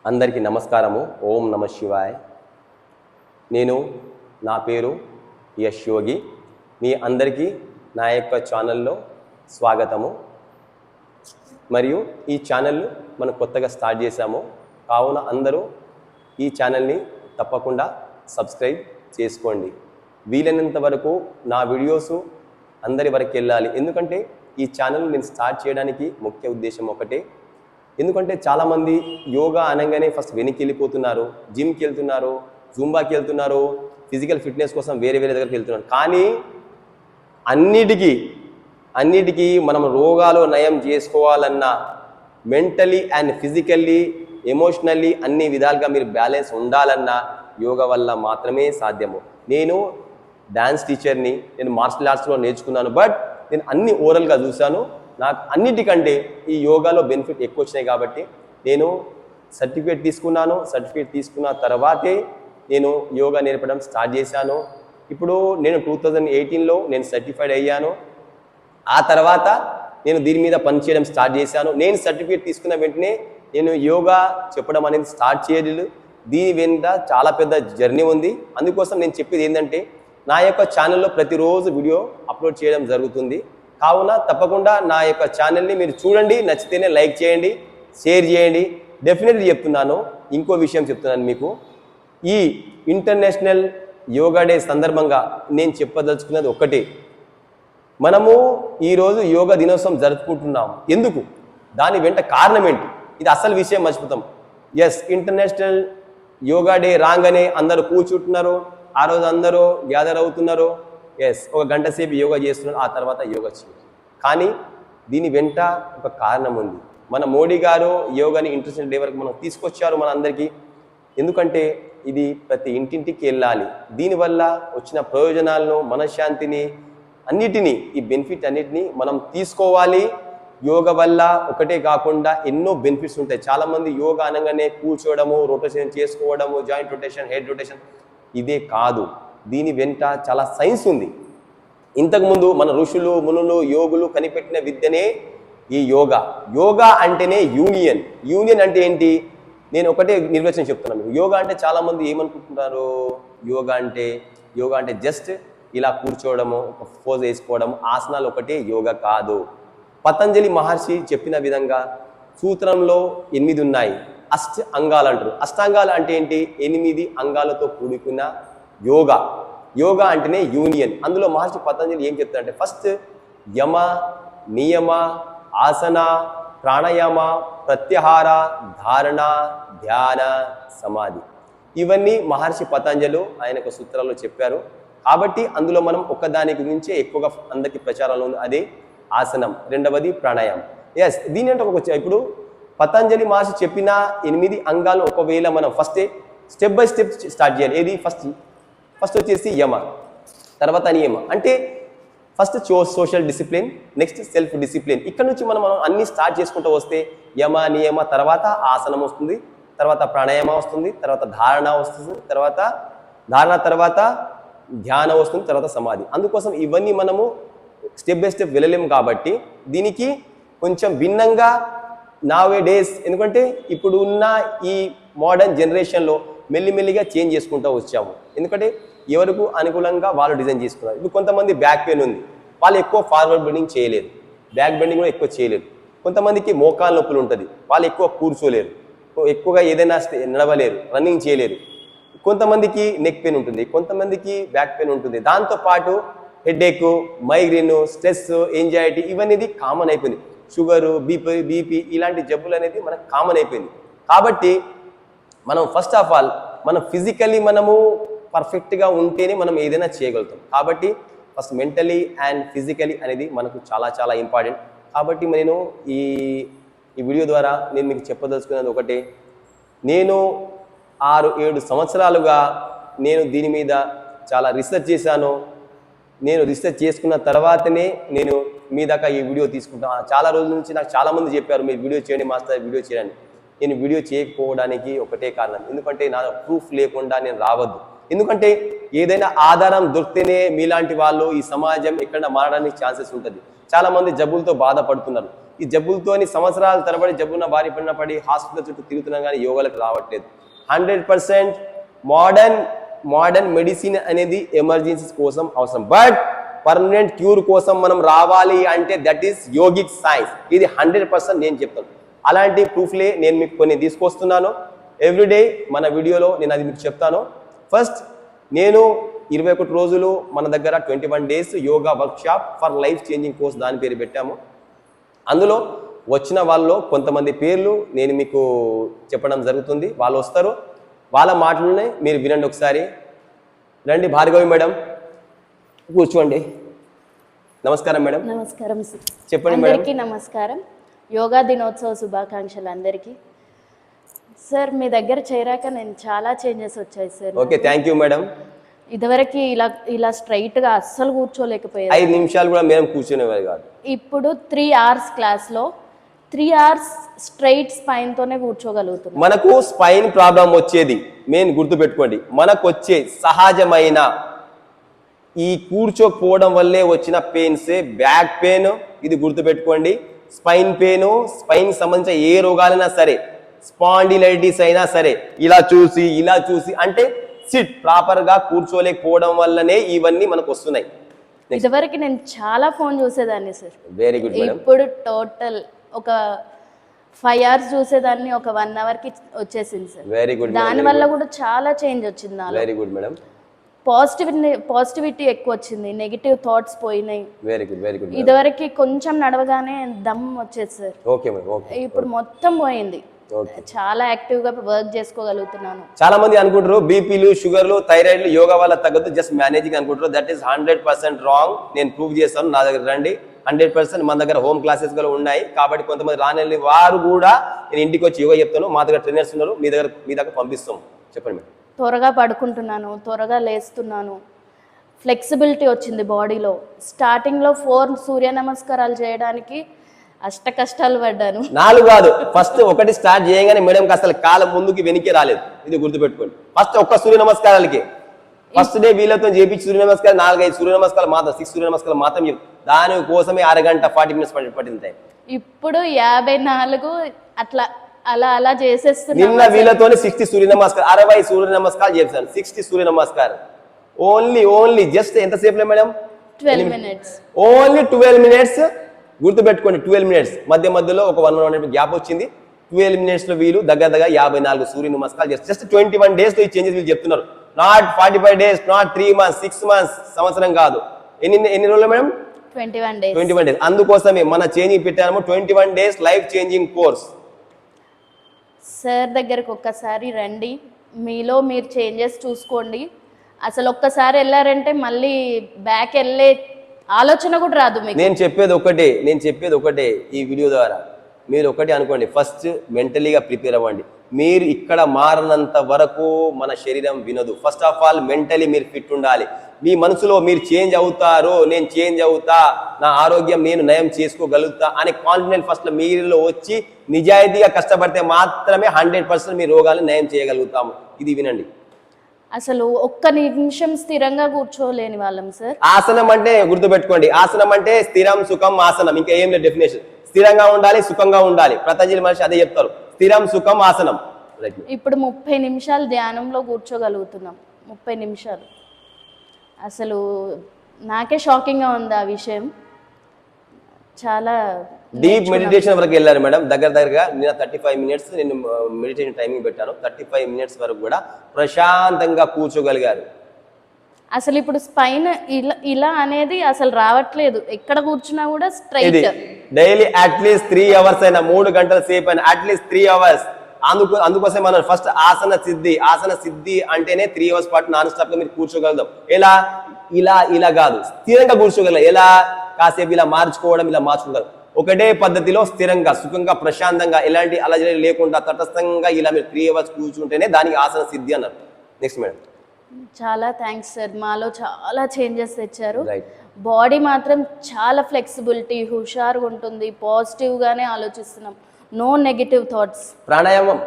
అందరికీ నమస్కారము. ఓం నమ శివాయ. నేను నా పేరు యశ్ యోగి. మీ అందరికీ నా యొక్క ఛానల్లో స్వాగతము. మరియు ఈ ఛానల్ మనం కొత్తగా స్టార్ట్ చేశాము, కావున అందరూ ఈ ఛానల్ని తప్పకుండా సబ్స్క్రైబ్ చేసుకోండి. వీలైనంత వరకు నా వీడియోస్ అందరి వరకు వెళ్ళాలి. ఎందుకంటే ఈ ఛానల్ నేను స్టార్ట్ చేయడానికి ముఖ్య ఉద్దేశం ఒకటే. ఎందుకంటే చాలామంది యోగా అనగానే ఫస్ట్ వెనక్కి వెళ్ళిపోతున్నారు, జిమ్కి వెళ్తున్నారు, జూంబాకి వెళ్తున్నారు, ఫిజికల్ ఫిట్నెస్ కోసం వేరే దగ్గరికి వెళ్తున్నారు. కానీ అన్నిటికీ మనం రోగాలు నయం చేసుకోవాలన్నా మెంటలీ అండ్ ఫిజికల్లీ, ఎమోషనల్లీ అన్ని విధాలుగా మీరు బ్యాలెన్స్ ఉండాలన్నా యోగా వల్ల మాత్రమే సాధ్యము. నేను డ్యాన్స్ టీచర్ని, నేను మార్షల్ ఆర్ట్స్లో నేర్చుకున్నాను. బట్ నేను అన్ని ఓరల్గా చూశాను. నాకు అన్నిటికంటే ఈ యోగాలో బెనిఫిట్ ఎక్కువ వచ్చినాయి కాబట్టి నేను సర్టిఫికేట్ తీసుకున్నాను. సర్టిఫికేట్ తీసుకున్న తర్వాతే నేను యోగా నేర్పడం స్టార్ట్ చేశాను. ఇప్పుడు నేను 2018లో నేను సర్టిఫైడ్ అయ్యాను. ఆ తర్వాత నేను దీని మీద పనిచేయడం స్టార్ట్ చేశాను. నేను సర్టిఫికేట్ తీసుకున్న వెంటనే నేను యోగా చెప్పడం అనేది స్టార్ట్ చేయలేదు. దీని వెంట చాలా పెద్ద జర్నీ ఉంది. అందుకోసం నేను చెప్పేది ఏంటంటే, నా యొక్క ఛానల్లో ప్రతిరోజు వీడియో అప్లోడ్ చేయడం జరుగుతుంది. కావున తప్పకుండా నా యొక్క ఛానల్ని మీరు చూడండి, నచ్చితేనే లైక్ చేయండి, షేర్ చేయండి. డెఫినెట్లీ చెప్తున్నాను. ఇంకో విషయం చెప్తున్నాను మీకు. ఈ ఇంటర్నేషనల్ యోగా డే సందర్భంగా నేను చెప్పదలుచుకున్నది ఒకటే. మనము ఈరోజు యోగా దినోత్సవం జరుపుకుంటున్నాం. ఎందుకు? దాని వెంట కారణం ఏంటి? ఇది అసలు విషయం మర్చిపోతాం. ఎస్, ఇంటర్నేషనల్ యోగా డే రాగానే అందరూ కూర్చుంటున్నారు, ఆ రోజు అందరూ గ్యాదర్ అవుతున్నారు. ఎస్, ఒక గంట సేపు యోగా చేస్తున్నారు, ఆ తర్వాత యోగా చేయరు. కానీ దీని వెంట ఒక కారణం ఉంది. మన మోడీ గారు యోగాని ఇంటర్నేషనల్ డే వరకు మనం తీసుకొచ్చారు మన అందరికీ. ఎందుకంటే ఇది ప్రతి ఇంటింటికి వెళ్ళాలి. దీనివల్ల వచ్చిన ప్రయోజనాలను, మనశ్శాంతిని, అన్నిటినీ, ఈ బెనిఫిట్ అన్నిటినీ మనం తీసుకోవాలి. యోగా వల్ల ఒకటే కాకుండా ఎన్నో బెనిఫిట్స్ ఉంటాయి. చాలామంది యోగా అనగానే కూర్చోవడము, రొటేషన్ చేసుకోవడము, జాయింట్ రొటేషన్, హెడ్ రొటేషన్, ఇదే కాదు. దీని వెంట చాలా సైన్స్ ఉంది. ఇంతకుముందు మన ఋషులు, మునులు, యోగులు కనిపెట్టిన విద్యనే ఈ యోగా. యోగా అంటేనే యూనియన్. యూనియన్ అంటే ఏంటి? నేను ఒకటే నిర్వచనం చెప్తున్నాను. యోగా అంటే చాలామంది ఏమనుకుంటున్నారు, యోగా అంటే జస్ట్ ఇలా కూర్చోవడము, ఒక పోజ్ వేసుకోవడము, ఆసనాలు ఒకటే యోగా కాదు. పతంజలి మహర్షి చెప్పిన విధంగా సూత్రంలో 8 ఉన్నాయి. అంగాలు అంటారు. అష్టాంగాలు అంటే ఏంటి? 8 అంగాలతో కూడుకున్న యోగా. యోగా అంటేనే యూనియన్. అందులో మహర్షి పతంజలి ఏం చెప్తారంటే, ఫస్ట్ యమ, నియమ, ఆసన, ప్రాణాయామ, ప్రత్యాహార, ధారణ, ధ్యాన, సమాధి, ఇవన్నీ మహర్షి పతంజలి ఆయన సూత్రాల్లో చెప్పారు. కాబట్టి అందులో మనం ఒక్కదాని గురించే ఎక్కువగా అందరికీ ప్రచారంలో ఉంది. అదే ఆసనం. రెండవది ప్రాణాయామం. ఎస్, దీని అంటే ఇప్పుడు పతంజలి మహర్షి చెప్పిన 8 అంగాలు ఒకవేళ మనం స్టెప్ బై స్టెప్ స్టార్ట్ చేయాలి. ఏది? ఫస్ట్ వచ్చేసి యమ, తర్వాత నియమ. అంటే first social discipline, next self discipline. ఇక్కడ నుంచి మనం అన్ని స్టార్ట్ చేసుకుంటూ వస్తే యమ, నియమ, తర్వాత ఆసనం వస్తుంది, తర్వాత ప్రాణాయామ వస్తుంది, తర్వాత ధారణ వస్తుంది, తర్వాత ధ్యానం వస్తుంది, తర్వాత సమాధి. అందుకోసం ఇవన్నీ మనము స్టెప్ బై స్టెప్ వెళ్ళలేము. కాబట్టి దీనికి కొంచెం భిన్నంగా నావే డేస్, ఎందుకంటే ఇప్పుడు ఉన్న ఈ మోడర్న్ జనరేషన్లో మెల్లిమెల్లిగా చేంజ్ చేసుకుంటూ వచ్చాము. ఎందుకంటే ఎవరికి అనుకూలంగా వాళ్ళు డిజైన్ చేసుకున్నారు. ఇప్పుడు కొంతమంది బ్యాక్ పెయిన్ ఉంది, వాళ్ళు ఎక్కువ ఫార్వర్డ్ బెండింగ్ చేయలేరు, బ్యాక్ బెండింగ్ కూడా ఎక్కువ చేయలేరు. కొంతమందికి మోకాలు నొప్పులు ఉంటుంది, వాళ్ళు ఎక్కువ కూర్చోలేరు, ఎక్కువగా ఏదైనా నడవలేరు, రన్నింగ్ చేయలేరు. కొంతమందికి నెక్ పెయిన్ ఉంటుంది, కొంతమందికి బ్యాక్ పెయిన్ ఉంటుంది. దాంతోపాటు హెడేక్, మైగ్రేన్, స్ట్రెస్, ఎంజైటీ, ఇవన్నీ కామన్ అయిపోయింది. షుగరు, బీపీ ఇలాంటి జబ్బులు అనేది మనకు కామన్ అయిపోయింది. కాబట్టి మనం ఫస్ట్ ఆఫ్ ఆల్ మనం ఫిజికల్లీ మనము పర్ఫెక్ట్గా ఉంటేనే మనం ఏదైనా చేయగలుగుతాం. కాబట్టి ఫస్ట్ మెంటలీ అండ్ ఫిజికలీ అనేది మనకు చాలా చాలా ఇంపార్టెంట్. కాబట్టి నేను ఈ వీడియో ద్వారా నేను మీకు చెప్పదలుచుకున్నది ఒకటే. నేను 6-7 సంవత్సరాలుగా నేను దీని మీద చాలా రీసెర్చ్ చేశాను. నేను రీసెర్చ్ చేసుకున్న తర్వాతనే నేను మీ దాకా ఈ వీడియో తీసుకుంటాను. చాలా రోజుల నుంచి నాకు చాలామంది చెప్పారు, మీరు వీడియో చేయండి మాస్టర్, వీడియో చేయండి. నేను వీడియో చేయకపోవడానికి ఒకటే కారణం, ఎందుకంటే నా ప్రూఫ్ లేకుండా నేను రావద్దు. ఎందుకంటే ఏదైనా ఆధారం దొరికితేనే మీలాంటి వాళ్ళు, ఈ సమాజం ఎక్కడ మారడానికి ఛాన్సెస్ ఉంటుంది. చాలామంది జబ్బులతో బాధపడుతున్నారు. ఈ జబ్బులతోని సంవత్సరాల తరబడి జబ్బున బారి పడి హాస్పిటల్ చుట్టూ తిరుగుతున్నాం కానీ యోగాలకు రావట్లేదు. 100% మోడర్న్ మెడిసిన్ అనేది ఎమర్జెన్సీస్ కోసం అవసరం. బట్ పర్మనెంట్ క్యూర్ కోసం మనం రావాలి అంటే దట్ ఈస్ యోగిక్ సైన్స్. ఇది 100% నేను చెప్తాను. అలాంటి ప్రూఫ్లే నేను మీకు కొన్ని తీసుకొస్తున్నాను. ఎవ్రీడే మన వీడియోలో నేను అది మీకు చెప్తాను. ఫస్ట్ నేను 21 రోజులు మన దగ్గర 21 days yoga workshop for life changing course దాని పేరు పెట్టాము. అందులో వచ్చిన వాళ్ళలో కొంతమంది పేర్లు నేను మీకు చెప్పడం జరుగుతుంది. వాళ్ళు వస్తారు, వాళ్ళ మాటలనే మీరు వినండి ఒకసారి. రండి భార్గవి మేడం, కూర్చోండి. నమస్కారం మేడం. నమస్కారం సార్. చెప్పండి మేడం. అందరికీ నమస్కారం. యోగా దినోత్సవ శుభాకాంక్షలు అందరికీ. సార్ మీ దగ్గర చేరాక నేను చాలా చేంజెస్ వచ్చాయి sir. Okay, thank you madam. ఇదివరకు ఇలా స్ట్రైట్ గా అస్సలు కూర్చోలేకపోయేది. 5 నిమిషాలు కూడా మేడం కూర్చునేవారు కాదు. ఇప్పుడు 3 hours క్లాస్లో 3 hours స్ట్రైట్ స్పైన్ తోనే కూర్చోగలుగుతున్నాం. మనకు స్పైన్ ప్రాబ్లం వచ్చేది మెయిన్ గుర్తుపెట్టుకోండి. మనకు వచ్చే సహజమైన ఈ కూర్చోకపోవడం వల్లే వచ్చిన పెయిన్సే బ్యాక్ పెయిన్. ఇది గుర్తుపెట్టుకోండి. స్పైన్ పెయిన్, స్పైన్ సంబంధించిన ఏ రోగాలైనా సరే, స్పాండిలైటిస్ అయినా సరే, ఇలా చూసి అంటే సిట్ ప్రాపర్ గా కూర్చోలేకపోవడం వల్లనే ఇవన్నీ మనకు వస్తున్నాయి. ఇదివరకు నేను చాలా ఫోన్ చూసేదాన్ని సార్. Very good madam. ఇప్పుడు టోటల్ ఒక 5 hours చూసేదాన్ని ఒక 1 hour కి వచ్చేసింది సార్. Very good. దాని వల్ల కూడా చాలా చేంజ్ వచ్చింది నాలో. Very good madam. పాజిటివిటీ ఎక్కువ వచ్చింది, నెగిటివ్ థాట్స్ పోయినాయి. Very good, very good. ఇదివరకు కొంచెం నడవగానే దమ్ వచ్చేది సార్. Okay madam, okay. ఇప్పుడు మొత్తం పోయింది. చాలా యాక్టివ్ గా వర్క్ చేసుకోగలుగుతున్నాను. చాలా మంది అనుకుంటారు బీపీలు, షుగర్లు, థైరాయిడ్లు యోగా వల్ల తగ్గదు, జస్ట్ మేనేజింగ్ అనుకుంటారు. That is 100% wrong. నేను ప్రూవ్ చేస్తాను. నా దగ్గర రండి. 100% మన దగ్గర హోమ్ క్లాసెస్ కూడా ఉన్నాయి. కాబట్టి కొంతమంది రాని వారు కూడా నేను ఇంటికి వచ్చి యోగా చెప్తాను. మా దగ్గర ట్రైనర్స్ ఉన్నారు, మీ దగ్గర పంపిస్తాం. చెప్పండి మేడం. త్వరగా పడుకుంటున్నాను, త్వరగా లేస్తున్నాను, ఫ్లెక్సిబిలిటీ వచ్చింది బాడీలో. స్టార్టింగ్లో 4 సూర్య నమస్కారాలు చేయడానికి అష్ట కష్టాలు పడ్డాను. 4 కాదు, ఫస్ట్ ఒకటి స్టార్ట్ చేయగానే మేడంకి అసలు కాలం ముందుకి వెనక్కి రాలేదు. ఇది గుర్తుపెట్టుకోండి. ఫస్ట్ ఒక్క సూర్య నమస్కారాలకి ఫస్ట్ డే వీళ్ళతో చేపించి సూర్య నమస్కారం 4-5 సూర్య నమస్కారాలు మాత్రం 6 సూర్య నమస్కారాలు మాత్రం దానికోసమే 1 గంట 40 minutes పట్టింది. ఇప్పుడు 54 అలా చేసేస్తున్నా. నిన్న వీళ్ళతో 60 సూర్య నమస్కారం, 60 సూర్య నమస్కారాలు చేశాను. 60 సూర్య నమస్కారం ఓన్లీ జస్ట్ ఎంతసేపులో మేడం? 12 minutes. Only 12 minutes. గుర్తుపెట్టుకోండి, 12 minutes. మధ్యలో ఒక 1 minute గ్యాప్ వచ్చింది. 12 minutes లో వీళ్ళు దగ్గర 54 సూర్య నమస్కారాలు చేస్తారు. జస్ట్ 21 days లో ఈ చేంజెస్ వీళ్ళు చెప్తున్నారు. Not 45 days, not 3 months, 6 months, సంవత్సరం కాదు. ఎన్ని రోజులు మేడం? 21 days. 21 days. అందుకోసమే మన చేంజింగ్ పెట్టాము 21 days life changing course. Sir దగ్గరకు ఒక్కసారి రండి, మీలో మీరు చేంజెస్ చూసుకోండి. అసలు ఒక్కసారి వెళ్ళారంటే మళ్ళీ బ్యాక్ వెళ్ళే ఆలోచన కూడా రాదు మీకు. నేను చెప్పేది ఒకటే ఈ వీడియో ద్వారా. మీరు ఒకటి అనుకోండి, ఫస్ట్ మెంటలీగా ప్రిపేర్ అవ్వండి. మీరు ఇక్కడ మారనంత వరకు మన శరీరం వినదు. ఫస్ట్ ఆఫ్ ఆల్ మెంటలీ మీరు ఫిట్ ఉండాలి. మీ మనసులో మీరు చేంజ్ అవుతారు, నేను చేంజ్ అవుతా, నా ఆరోగ్యం నేను నయం చేసుకోగలుగుతా అనే కాన్ఫిడెన్స్ ఫస్ట్ మీలో వచ్చి నిజాయితీగా కష్టపడితే మాత్రమే 100% మీ రోగాలను నయం చేయగలుగుతాము. ఇది వినండి. అసలు ఒక్క నిమిషం స్థిరంగా కూర్చోలేని వాళ్ళం సార్. ఆసనం అంటే గుర్తుపెట్టుకోండి, ఆసనం అంటే స్థిరం, సుఖం, ఆసనం. ఇంకా ఏం లేదు డెఫినేషన్. స్థిరంగా ఉండాలి, సుఖంగా ఉండాలి. పతంజలి మనిషి అదే చెప్తారు, స్థిరం, సుఖం, ఆసనం. ఇప్పుడు 30 నిమిషాలు ధ్యానంలో కూర్చోగలుగుతున్నాం. 30 నిమిషాలు అసలు నాకే షాకింగ్ గా ఉంది ఆ విషయం. చాలా డీప్ మెడిటేషన్ వరకు వెళ్ళారు మేడం. దగ్గరగా నేను 35 minutes నేను మెడిటేషన్ టైమింగ్ పెట్టాను. 35 minutes వరకు కూడా ప్రశాంతంగా కూర్చోగలిగారు. అసలు ఇప్పుడు స్పైన్ ఇలా అనేది అసలు రావట్లేదు. ఎక్కడ కూర్చున్నా కూడా స్ట్రైట్. డైలీ అట్లీస్ట్ 3 hours అయినా, 3 గంటల సేపు అయినా, అట్లీస్ట్ 3 hours. అందుకోసం మనం ఫస్ట్ ఆసన సిద్ధి అంటేనే 3 hours పాటు నాన్ స్టాప్ గా మీరు కూర్చోగలుగుతాం. ఇలా కాదు, స్థిరంగా కూర్చోగలం. ఎలా? కాసేపు ఇలా మార్చుకోగలం. ఒకటే పద్ధతిలో స్థిరంగా, సుఖంగా, ప్రశాంతంగా, ఎలాంటి అలజడి లేకుండా తటస్థంగా ఇలా మీరు 3 hours కూర్చుంటేనే దానికి ఆసన సిద్ధి అన్నారు. Next madam. చాలా థ్యాంక్స్ సార్. మాలో చాలా చేంజెస్ తెచ్చారు. బాడీ మాత్రం చాలా ఫ్లెక్సిబిలిటీ, హుషారుగా ఉంటుంది. పాజిటివ్ గానే ఆలోచిస్తున్నాం. No negative thoughts. ప్రాణాయామం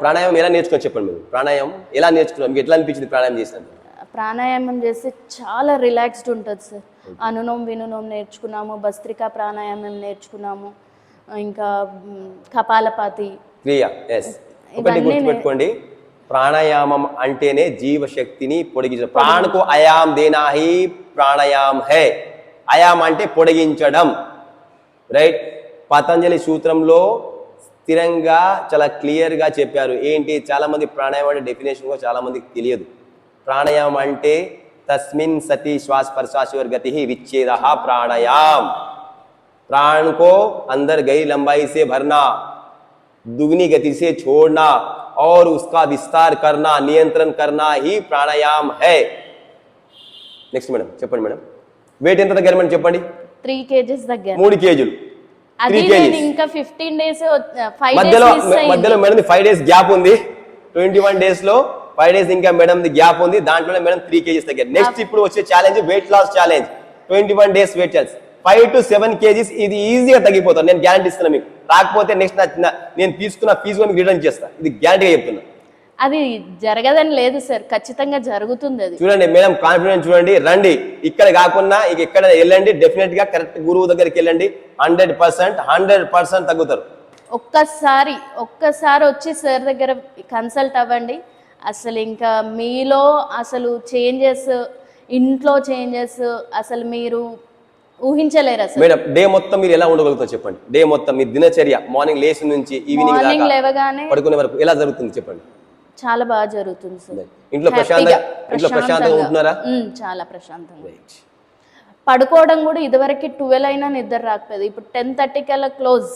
ఎలా నేర్చుకోవచ్చు చెప్పండి మీరు. ప్రాణాయామం ఎలా నేర్చుకున్నాం? మీకు ఎట్లా అనిపించింది ప్రాణాయామం చేసినాను? ప్రాణాయామం చేస్తే చాలా రిలాక్స్డ్ ఉంటుంది సార్. అనులోమ్ వినులోమ్ నేర్చుకున్నాము, భస్త్రికా ప్రాణాయామం నేర్చుకున్నాము. ఇంకా కపాలపాతి. క్రియ, ఎస్. ఒకటి గుర్తుపెట్టుకోండి, ప్రాణాయామం అంటేనే జీవశక్తిని పొడిగించడం. ప్రాణకు అయాం దేనా హి ప్రాణాయామ్ హే. అయాం అంటే పొడిగించడం, రైట్. పతంజలి సూత్రంలో స్థిరంగా చాలా క్లియర్గా చెప్పారు. ఏంటి, చాలా మంది ప్రాణాయామం అంటే డెఫినేషన్ కూడా చాలా మందికి తెలియదు. ప్రాణాయామం అంటే तस्मिन् सति श्वास प्रश्वास और गति ही विच्छेदः प्राणायाम. प्राण को अंदर गई लंबाई से भरना, दुगनी गति से छोड़ना और उसका विस्तार करना, नियंत्रण करना ही प्राणायाम है. నెక్స్ట్ మేడం చెప్పండి మేడం. వెయిట్ ఎంత దగ్గర మేడం చెప్పండి. 3 kgs దగ్గర. 3 కేజీలు. అది నేను ఇంకా 15 డేస్ 5 మధ్యలో డేస్ మిస్ అయ్యింది. మధ్యలో మేడం 5 డేస్ గ్యాప్ ఉంది. 21 డేస్ లో 5 డేస్ ఇంకా మేడం ది గ్యాప్ ఉంది. దాంట్లోనే మేడం 3 కేజీస్ దగ్గర. నెక్స్ట్ ఇప్పుడు వచ్చే challenge weight loss challenge. 21 days weight challenge. 5 to 7 kgs ఇది ఈజీగా తగ్గిపోతాను, నేను గ్యారంటీ ఇస్తున్నా మీకు. రాకపోతే నెక్స్ట్ నేను తీసుకున్న ఫీజు మీకు రిటర్న్ చేస్తా, ఇది గ్యారంటీగా చెప్తున్నా. అది జరగదని లేదు సార్, ఖచ్చితంగా జరుగుతుంది. అది చూడండి మేడం, కాన్ఫిడెంట్ చూడండి. రండి, ఇక్కడ కాకుండా ఇక ఎక్కడ వెళ్ళండి, డెఫినెట్ గా కరెక్ట్ గురువు దగ్గరికి వెళ్ళండి. 100% తగ్గుతారు. ఒక్కసారి వచ్చి సార్ దగ్గర కన్సల్ట్ అవ్వండి. అసలు ఇంకా మీలో అసలు చేంజెస్, ఇంట్లో చేంజెస్ అసలు మీరు ఊహించలేరు. అసలు మేడం డే మొత్తం మీరు ఎలా ఉండగలుగుతారు చెప్పండి. డే మొత్తం మీ దినచర్య మార్నింగ్ లేచి నుంచి ఈవినింగ్ లేవగానే పడుకునే వరకు ఎలా జరుగుతుంది చెప్పండి. చాలా బాగా జరుగుతుంది సార్. ఇంట్లో ప్రశాంతంగా ఉంటున్నారా? చాలా ప్రశాంతంగా. పడుకోవడం కూడా ఇదివరకు 12 అయినా నిద్ర రాకపోయేది, ఇప్పుడు 10:30 కల్లా క్లోజ్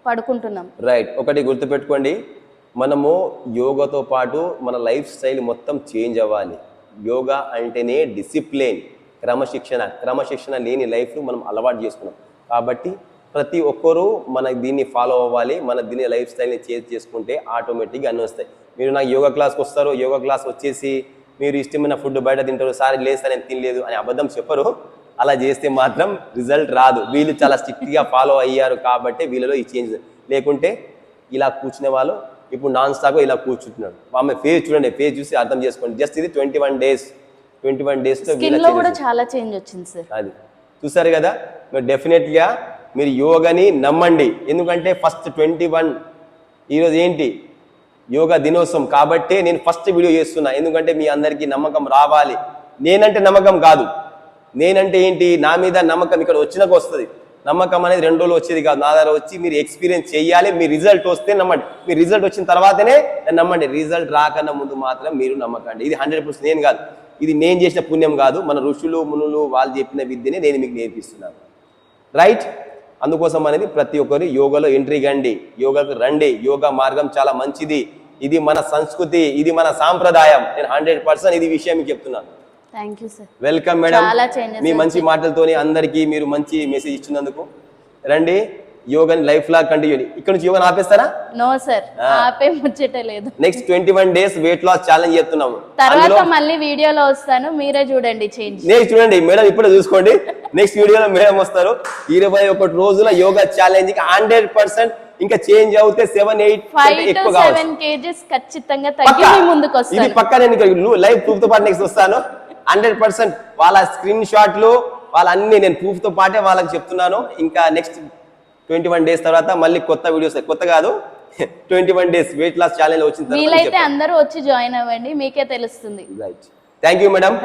పడుకుంటున్నాం. రైట్. ఒకటి గుర్తుపెట్టుకోండి, మనము యోగాతో పాటు మన లైఫ్ స్టైల్ మొత్తం చేంజ్ అవ్వాలి. యోగా అంటేనే డిసిప్లిన్, క్రమశిక్షణ లేని లైఫ్ మనం అలవాటు చేసుకున్నాం. కాబట్టి ప్రతి ఒక్కరూ మన దీన్ని ఫాలో అవ్వాలి. మన దీని లైఫ్ స్టైల్ని చేంజ్ చేసుకుంటే ఆటోమేటిక్గా అన్నీ వస్తాయి. మీరు నాకు యోగా క్లాస్కి వస్తారు, యోగా క్లాస్ వచ్చేసి మీరు ఇష్టమైన ఫుడ్ బయట తింటారు, సారి లేస్తా నేను తినలేదు అని అబద్ధం చెప్పరు. అలా చేస్తే మాత్రం రిజల్ట్ రాదు. వీళ్ళు చాలా స్ట్రిక్ట్గా ఫాలో అయ్యారు కాబట్టి వీళ్ళలో ఈ చేంజ్. లేకుంటే ఇలా కూర్చునే వాళ్ళు ఇప్పుడు నాన్ స్టాప్ ఇలా కూర్చుంటున్నాడు. ఆమె ఫేస్ చూడండి, ఫేస్ చూసి అర్థం చేసుకోండి. జస్ట్ ఇది 21 డేస్లో కూడా చాలా చేంజ్ వచ్చింది సార్. అది చూసారు కదా. మీరు డెఫినెట్గా మీరు యోగాని నమ్మండి. ఎందుకంటే ఫస్ట్ 21 ఈరోజు ఏంటి యోగా దినోత్సవం కాబట్టి నేను ఫస్ట్ వీడియో చేస్తున్నా. ఎందుకంటే మీ అందరికీ నమ్మకం రావాలి. నేనంటే నమ్మకం కాదు, నేనంటే ఏంటి, నా మీద నమ్మకం ఇక్కడ వచ్చినాక వస్తుంది. నమ్మకం అనేది 2 రోజులు వచ్చేది కాదు, నా దగ్గర వచ్చి మీరు ఎక్స్పీరియన్స్ చేయాలి. మీ రిజల్ట్ వస్తే నమ్మండి, మీ రిజల్ట్ వచ్చిన తర్వాతనే నమ్మండి. రిజల్ట్ రాకన్నా ముందు మాత్రం మీరు నమ్మకండి. ఇది 100% నేను కాదు, ఇది నేను చేసిన పుణ్యం కాదు, మన ఋషులు మునులు వాళ్ళు చెప్పిన విద్యని నేను మీకు నేర్పిస్తున్నాను. రైట్. అందుకోసం అనేది ప్రతి ఒక్కరు యోగాలో ఎంట్రీ కండి, యోగాకు రండి. యోగా మార్గం చాలా మంచిది. ఇది మన సంస్కృతి, ఇది మన సాంప్రదాయం. నేను 100% ఇది విషయం మీకు చెప్తున్నాను. Thank you sir. Welcome madam. మీ మంచి మాటలతోని అందరికీ మీరు మంచి మెసేజ్ ఇచ్చినందుకు. రండి, యోగాని లైఫ్ లాగా కంటిన్యూ. ఇక్కడ నుంచి యోగా ఆపేస్తారా? నో సార్, ఆపే ముచ్చటే లేదు. Next 21 days weight loss challenge చేస్తున్నాము. తర్వాత మళ్ళీ వీడియోలో వస్తాను, మీరే చూడండి చేంజ్. నెక్స్ట్ చూడండి మేడం, ఇప్పుడే చూసుకోండి. నెక్స్ట్ వీడియోలో మేడం వస్తారు. 21 రోజుల యోగా ఛాలెంజ్ 100% ఇంకా చేంజ్ అవుతే 7-8 ఎక్కువ కావచ్చు. 5 to 7 kgs ఖచ్చితంగా తగ్గి మీ ముందుకు వస్తాను. ఇది పక్కా. నేను లైవ్ ప్రూఫ్ తో పాటు నెక్స్ట్ వస్తాను. 100% వాళ్ళ స్క్రీన్ షాట్లు వాళ్ళ అన్ని నేను ప్రూఫ్ తో పాటే వాళ్ళకి చెప్తున్నాను. ఇంకా నెక్స్ట్ 21 డేస్ తర్వాత మళ్ళీ కొత్త వీడియోస్, కొత్త కాదు 21 డేస్ వెయిట్ లాస్ ఛాలెంజ్ వచ్చిన తర్వాత వీలైతే అందరూ వచ్చి జాయిన్ అవ్వండి, మీకే తెలుస్తుంది. రైట్. Thank you madam.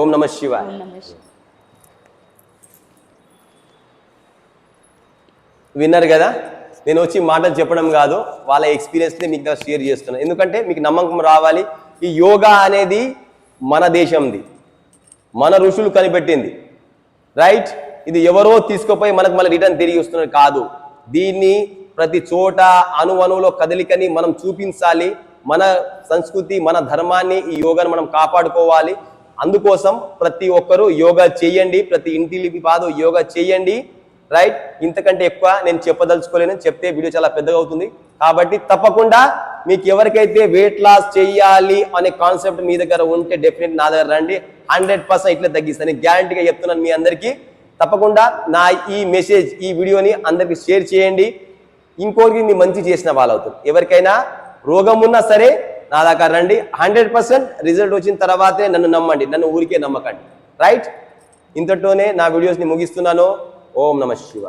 ఓం నమః శివాయ. విన్నారు కదా, నేను వచ్చి మాటలు చెప్పడం కాదు, వాళ్ళ ఎక్స్పీరియన్స్ని మీకు షేర్ చేస్తున్నాను. ఎందుకంటే మీకు నమ్మకం రావాలి. ఈ యోగా అనేది మన దేశంది, మన ఋషులు కనిపెట్టింది. రైట్. ఇది ఎవరో తీసుకుపోయి మనకు మళ్ళీ రిటర్న్ తిరిగి వస్తున్నది కాదు. దీన్ని ప్రతి చోట అణువణువులో కదలికని మనం చూపించాలి. మన సంస్కృతి, మన ధర్మాన్ని, ఈ యోగాను మనం కాపాడుకోవాలి. అందుకోసం ప్రతి ఒక్కరూ యోగా చేయండి. ప్రతి ఇంటికి కాదు, యోగా చేయండి. రైట్. ఇంతకంటే ఎక్కువ నేను చెప్పదలుచుకోలేను, చెప్తే వీడియో చాలా పెద్దగా అవుతుంది. కాబట్టి తప్పకుండా మీకు ఎవరికైతే వెయిట్ లాస్ చేయాలి అనే కాన్సెప్ట్ మీ దగ్గర ఉంటే డెఫినెట్ నా దగ్గర రండి. 100% ఇట్లా తగ్గిస్తాను, నేను గ్యారంటీగా చెప్తున్నాను మీ అందరికీ. తప్పకుండా నా ఈ మెసేజ్, ఈ వీడియోని అందరికి షేర్ చేయండి. ఇంకోటికి మీ మంచి చేసిన వాళ్ళు అవుతారు. ఎవరికైనా రోగం ఉన్నా సరే నా దగ్గర రండి. 100% రిజల్ట్ వచ్చిన తర్వాతే నన్ను నమ్మండి, నన్ను ఊరికే నమ్మకండి. రైట్. ఇంతటోనే నా వీడియోస్ని ముగిస్తున్నాను. ఓం నమః శివాయ.